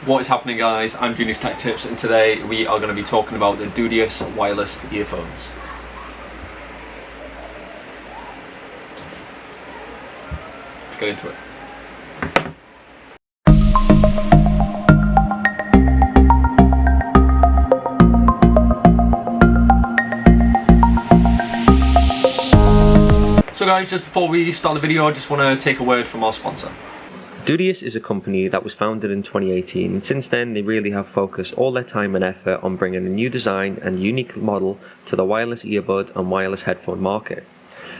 What is happening, guys? I'm DUDIOS Tech Tips, and today we are going to be talking about the DUDIOS wireless earphones. Let's get into it. So guys, just before we start the video, I just want to take a word from our sponsor. DUDIOS is a company that was founded in 2018, and since then they really have focused all their time and effort on bringing a new design and unique model to the wireless earbud and wireless headphone market.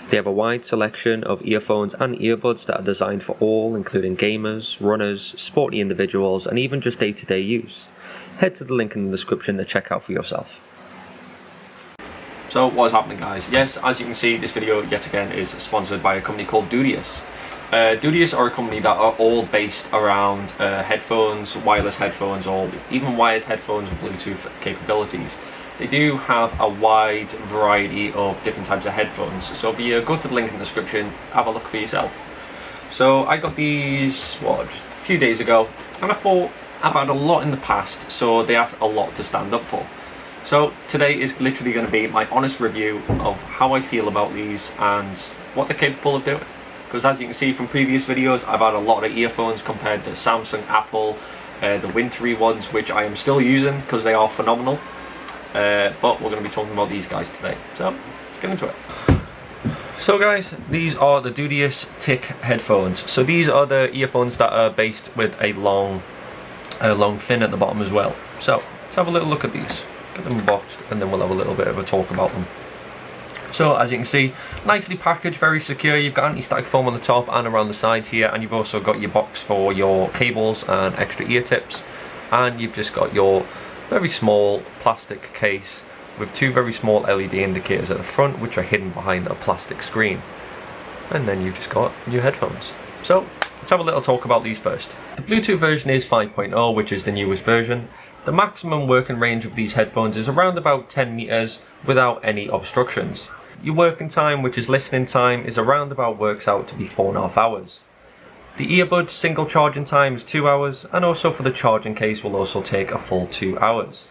They have a wide selection of earphones and earbuds that are designed for all, including gamers, runners, sporty individuals, and even just day-to-day use. Head to the link in the description to check out for yourself. So what is happening, guys? Yes, as you can see, this video yet again is sponsored by a company called DUDIOS. DUDIOS are a company that are all based around headphones, wireless headphones, or even wired headphones with Bluetooth capabilities. They do have a wide variety of different types of headphones, so if you go to the link in the description, have a look for yourself. So I got these, just a few days ago, and I thought I've had a lot in the past, so they have a lot to stand up for. So today is literally going to be my honest review of how I feel about these and what they're capable of doing. Because as you can see from previous videos, I've had a lot of earphones compared to Samsung, Apple, the wintry ones, which I am still using because they are phenomenal. But we're going to be talking about these guys today. So let's get into it. So guys, these are the DUDIOS Tic headphones. So these are the earphones that are based with a long fin at the bottom as well. So let's have a little look at these. Get them boxed, and then we'll have a little bit of a talk about them. So as you can see, nicely packaged, very secure. You've got anti-static foam on the top and around the side here, and you've also got your box for your cables and extra ear tips, and you've just got your very small plastic case with two very small LED indicators at the front, which are hidden behind a plastic screen. And then you've just got your headphones. So let's have a little talk about these first. The Bluetooth version is 5.0, which is the newest version. The maximum working range of these headphones is around about 10 meters without any obstructions. Your working time, which is listening time, is around about works out to be 4.5 hours. The earbud single charging time is 2 hours, and also for the charging case will also take a full 2 hours.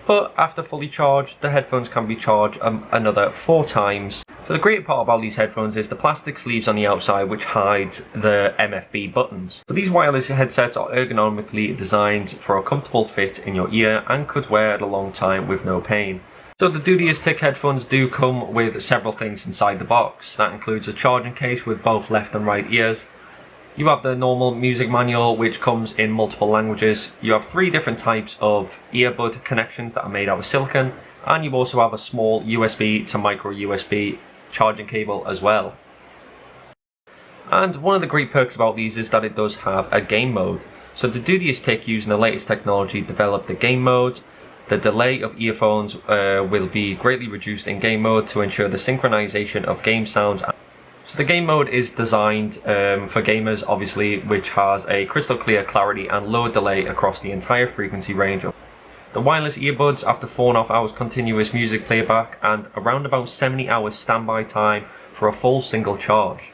But after fully charged, the headphones can be charged another 4 times. So the great part about these headphones is the plastic sleeves on the outside, which hides the MFB buttons. So these wireless headsets are ergonomically designed for a comfortable fit in your ear and could wear it a long time with no pain. So the DUDIOS Tic headphones do come with several things inside the box. That includes a charging case with both left and right ears. You have the normal music manual, which comes in multiple languages. You have 3 different types of earbud connections that are made out of silicone, and you also have a small USB to micro USB charging cable as well. And one of the great perks about these is that it does have a game mode. So the DUDIOS Tic, using the latest technology, developed the game mode. The delay of earphones will be greatly reduced in game mode to ensure the synchronization of game sounds. So the game mode is designed for gamers, obviously, which has a crystal clear clarity and low delay across the entire frequency range. The wireless earbuds, after 4.5 hours continuous music playback and around about 70 hours standby time for a full single charge.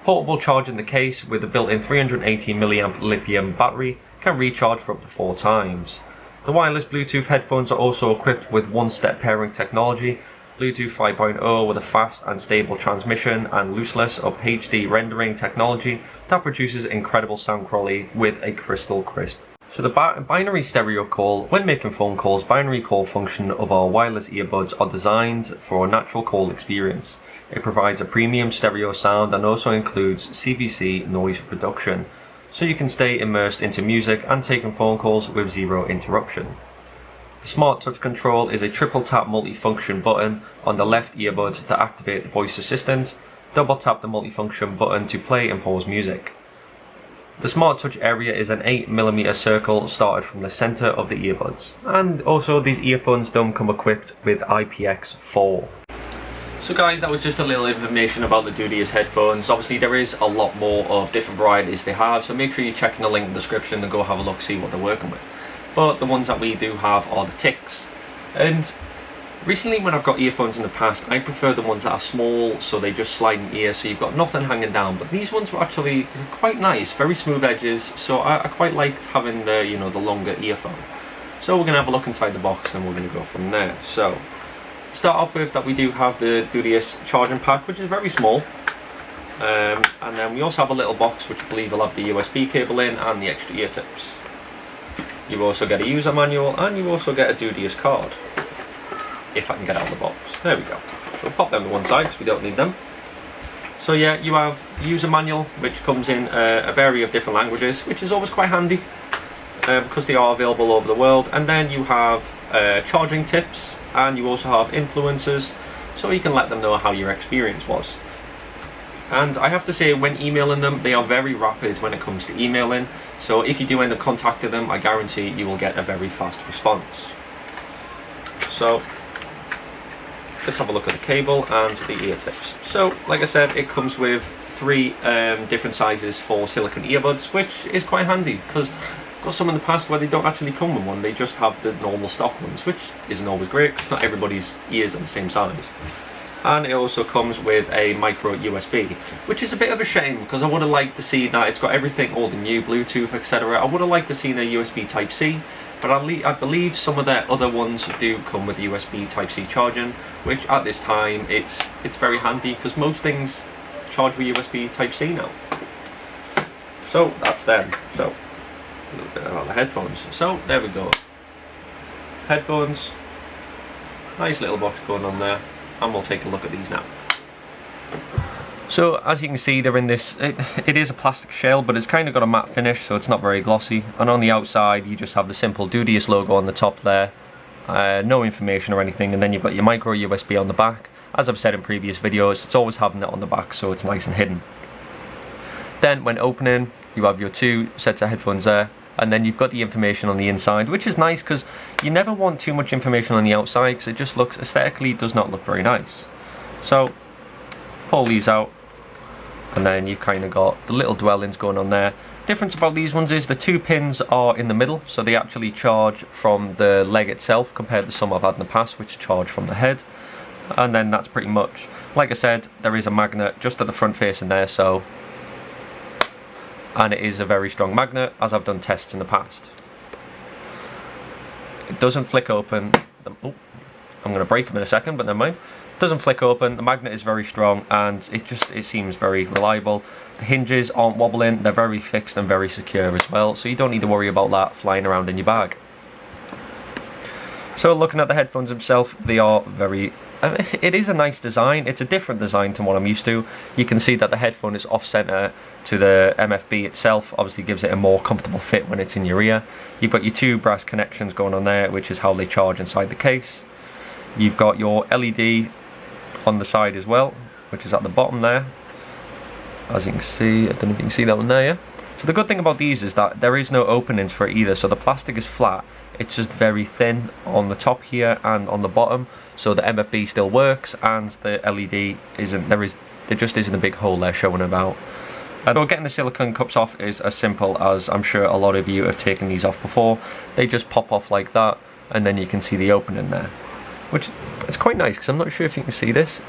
Portable charge in the case with a built-in 380 mAh lithium battery can recharge for up to 4 times. The wireless Bluetooth headphones are also equipped with one-step pairing technology, Bluetooth 5.0 with a fast and stable transmission and lossless of HD rendering technology that produces incredible sound quality with a crystal crisp. So the binary stereo call, when making phone calls, binary call function of our wireless earbuds are designed for a natural call experience. It provides a premium stereo sound and also includes CVC noise reduction, so you can stay immersed into music and taking phone calls with zero interruption. The Smart Touch Control is a triple tap multifunction button on the left earbud to activate the voice assistant, double tap the multifunction button to play and pause music. The Smart Touch area is an 8mm circle started from the center of the earbuds, and also these earphones don't come equipped with IPX4. So guys, that was just a little information about the DUDIOS headphones. Obviously there is a lot more of different varieties they have, so make sure you check in the link in the description and go have a look, see what they're working with. But the ones that we do have are the Tics. And Recently when I've got earphones in the past, I prefer the ones that are small, so they just slide in ear, so you've got nothing hanging down. But these ones were actually quite nice, very smooth edges, so I quite liked having the, you know, the longer earphone. So we're going to have a look inside the box and we're going to go from there. So, start off with that we do have the DUDIOS charging pack, which is very small. And then we also have a little box which I believe will have the USB cable in and the extra ear tips. You also get a user manual and you also get a DUDIOS card. If I can get out of the box. There we go. So we'll pop them to one side because we don't need them. So yeah, you have the user manual which comes in a variety of different languages, which is always quite handy because they are available all over the world. And then you have charging tips, and you also have influencers, so you can let them know how your experience was. And I have to say, when emailing them, they are very rapid when it comes to emailing, so if you do end up contacting them, I guarantee you will get a very fast response. So let's have a look at the cable and the ear tips. So like I said, it comes with 3 different sizes for silicone earbuds, which is quite handy because I've got some in the past where they don't actually come with one, they just have the normal stock ones, which isn't always great because not everybody's ears are the same size. And it also comes with a micro USB, which is a bit of a shame because I would have liked to see that it's got everything, all the new Bluetooth, etc. I would have liked to see a USB Type-C, but I believe some of their other ones do come with USB Type-C charging, which at this time it's very handy because most things charge with USB Type-C now. So that's them. So a little bit about the headphones. So there we go. Headphones. Nice little box going on there. And we'll take a look at these now. So as you can see, they're in this, it is a plastic shell, but it's kind of got a matte finish, so it's not very glossy. And on the outside you just have the simple DUDIOS logo on the top there, no information or anything, and then you've got your micro USB on the back. As I've said in previous videos, it's always having it on the back, so it's nice and hidden. Then when opening, you have your 2 sets of headphones there, and then you've got the information on the inside, which is nice because you never want too much information on the outside because it just looks, aesthetically, does not look very nice. So pull these out, and then you've kind of got the little dwellings going on there. Difference about these ones is the 2 pins are in the middle, so they actually charge from the leg itself compared to some I've had in the past which charge from the head. And then that's pretty much, like I said, there is a magnet just at the front facing there, so, and it is a very strong magnet, as I've done tests in the past. It doesn't flick open. Oh, I'm going to break them in a second, but never mind. It doesn't flick open. The magnet is very strong, and it seems very reliable. The hinges aren't wobbling. They're very fixed and very secure as well, so you don't need to worry about that flying around in your bag. So looking at the headphones themselves, they are very... it is a nice design. It's a different design to what I'm used to. You can see that the headphone is off-center to the MFB itself. Obviously gives it a more comfortable fit when it's in your ear. You've got your 2 brass connections going on there, which is how they charge inside the case. You've got your LED on the side as well, which is at the bottom there. As you can see, I don't know if you can see that one there, yeah? So the good thing about these is that there is no openings for it either, so the plastic is flat. It's just very thin on the top here and on the bottom, so the MFB still works and the LED isn't, there just isn't a big hole there showing about. So getting the silicone cups off is as simple as, I'm sure a lot of you have taken these off before. They just pop off like that, and then you can see the opening there, which is quite nice because I'm not sure if you can see this.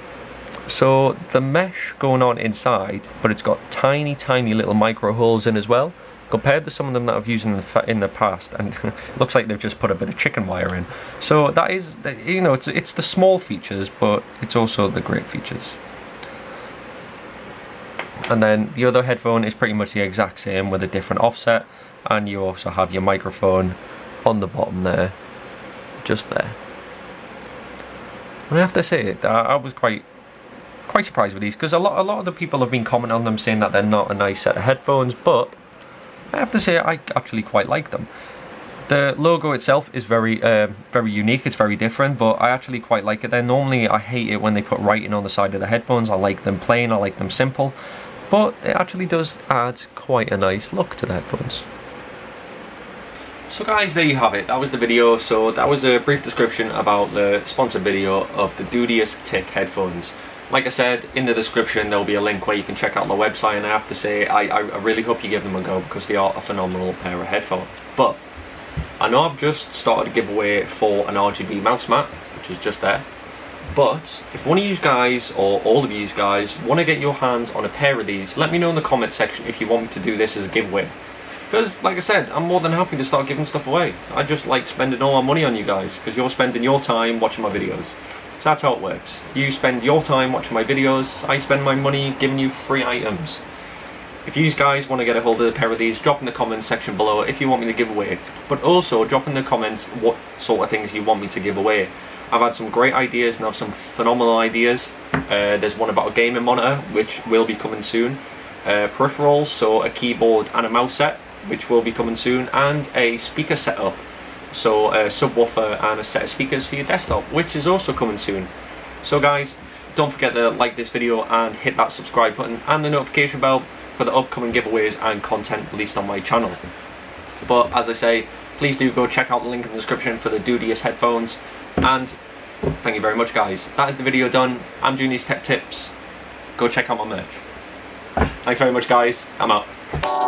So the mesh going on inside, but it's got tiny little micro holes in as well, compared to some of them that I've used in the past, and it looks like they've just put a bit of chicken wire in. So that is, you know, it's the small features, but it's also the great features. And then the other headphone is pretty much the exact same with a different offset, and you also have your microphone on the bottom there, just there. And I have to say, I was quite surprised with these because a lot of the people have been commenting on them saying that they're not a nice set of headphones, but I have to say I actually quite like them. The logo itself is very unique, it's very different, but I actually quite like it there. Normally I hate it when they put writing on the side of the headphones. I like them plain, I like them simple, but it actually does add quite a nice look to the headphones. So guys, there you have it. That was the video. So that was a brief description about the sponsored video of the DUDIOS Tic headphones. Like I said, in the description there will be a link where you can check out the website, and I have to say I really hope you give them a go because they are a phenomenal pair of headphones. But I know I've just started a giveaway for an RGB mouse mat, which is just there. But if one of you guys, or all of you guys, want to get your hands on a pair of these, let me know in the comment section if you want me to do this as a giveaway. Because, like I said, I'm more than happy to start giving stuff away. I just like spending all my money on you guys, because you're spending your time watching my videos. So that's how it works. You spend your time watching my videos, I spend my money giving you free items. If you guys want to get a hold of a pair of these, drop in the comments section below if you want me to give away. But also, drop in the comments what sort of things you want me to give away. I've had some great ideas and I have some phenomenal ideas. There's one about a gaming monitor, which will be coming soon. Peripherals, so a keyboard and a mouse set, which will be coming soon. And a speaker setup, so a subwoofer and a set of speakers for your desktop, which is also coming soon. So guys, don't forget to like this video and hit that subscribe button and the notification bell for the upcoming giveaways and content released on my channel. But as I say, please do go check out the link in the description for the DUDIOS headphones. And thank you very much, guys. That is the video done. I'm doing these tech tips. Go check out my merch. Thanks very much, guys. I'm out.